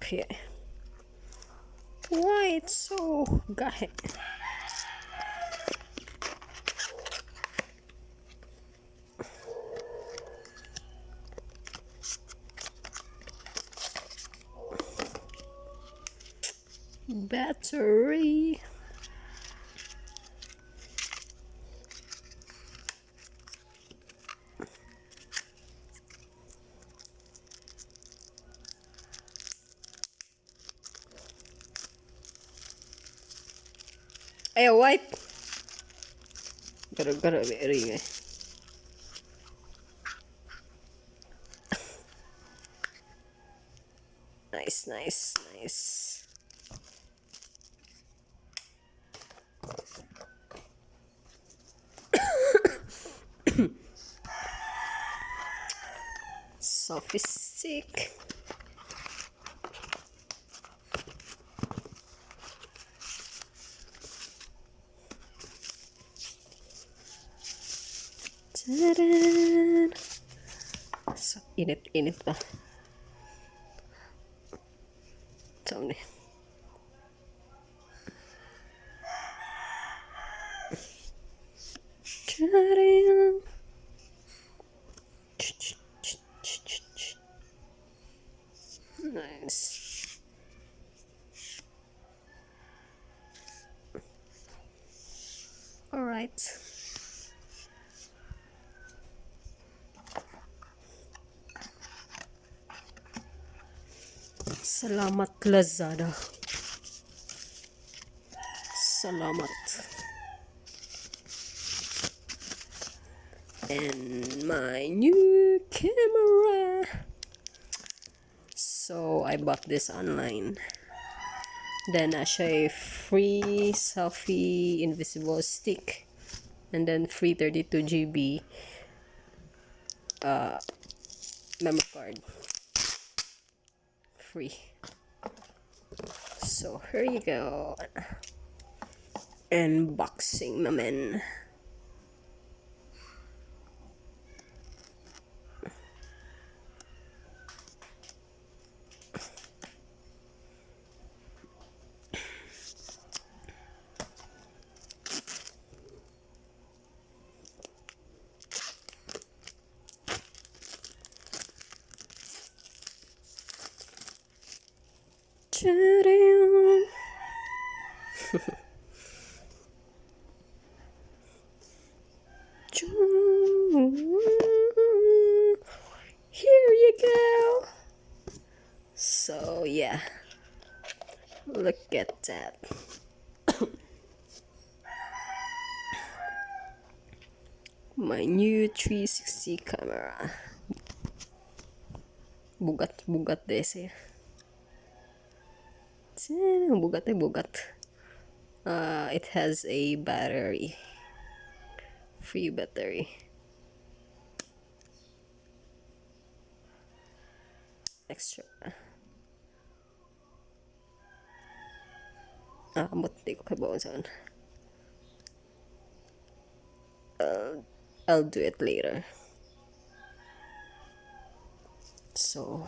here. Why it's so gay? Battery. Ayo wipe. Gara-gara bering eh. Nice. Sophistic. Tadaan. So, init pa. Ito nih. Tadaan. Nice. All right. Salamat Lazada. Salamat. And my new camera. So I bought this online. Then a free selfie invisible stick, and then free 32 GB memory card. Free. So here you go. Unboxing naman. Here you go. So yeah, look at that. My new 360 camera. Bugat deh. Bugat. It has a battery. Free battery. Extra. Buti ko kabawasan. I'll do it later. So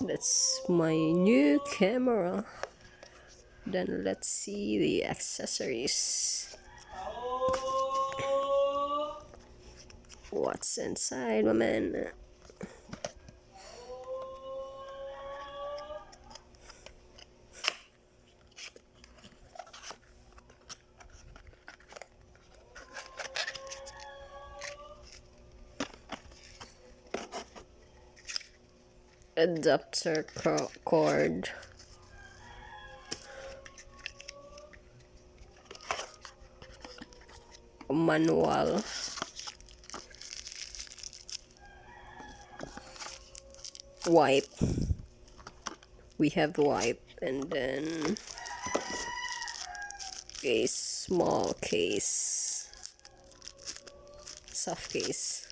that's my new camera. Then let's see the accessories. What's inside, my man? Adapter cord, manual, wipe. We have wipe, and then a small case, soft case.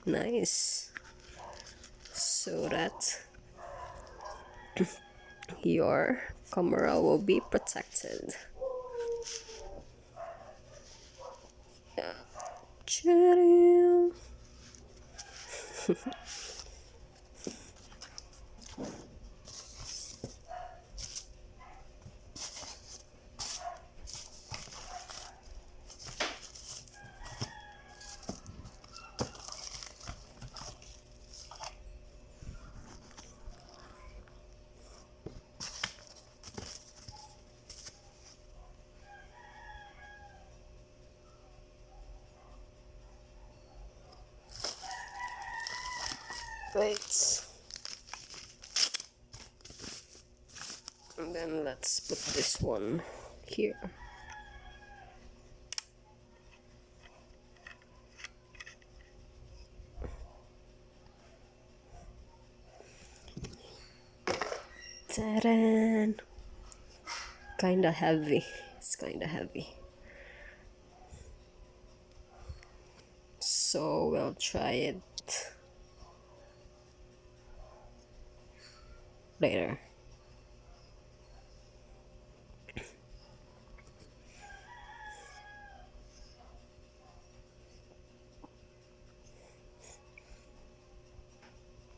Nice. So that your camera will be protected. fades. And then let's put this one here. Ta-da! Kinda heavy. It's kinda heavy. So we'll try it later.